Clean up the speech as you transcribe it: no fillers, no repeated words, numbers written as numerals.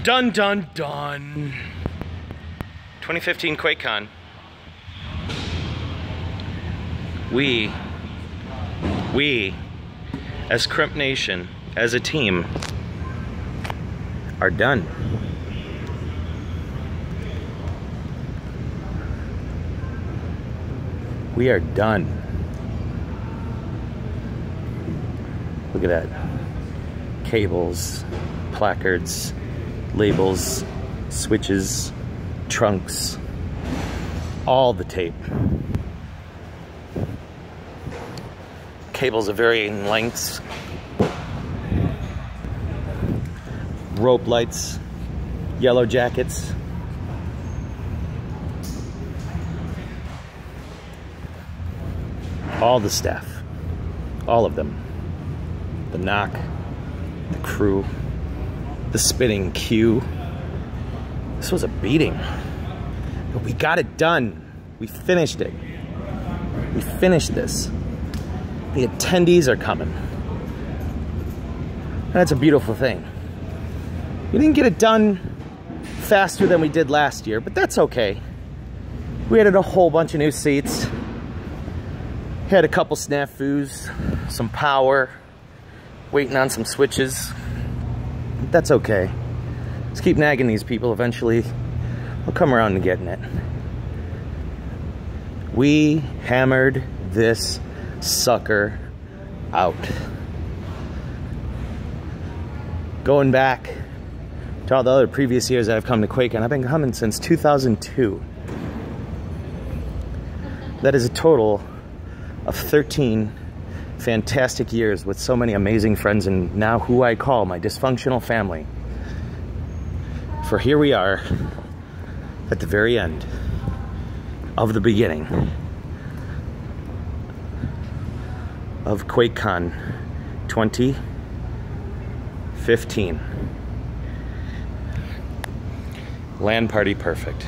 Dun dun dun. 2015 Quakecon. We as Crimp Nation, as a team, are done. We are done. Look at that. Cables, placards, labels, switches, trunks, all the tape. Cables of varying lengths, rope lights, yellow jackets. All the staff, all of them. The knock, the crew, the spinning queue. This was a beating, but we got it done. We finished it. We finished this. The attendees are coming. That's a beautiful thing. We didn't get it done faster than we did last year, but that's okay. We added a whole bunch of new seats. Had a couple snafus, some power, waiting on some switches. That's okay. Let's keep nagging these people. Eventually, they'll come around to getting it. We hammered this sucker out. Going back to all the other previous years that I've come to Quakecon, I've been coming since 2002. That is a total of 13 fantastic years with so many amazing friends and now who I call my dysfunctional family. For here we are at the very end of the beginning of Quakecon 2015. LAN party perfect.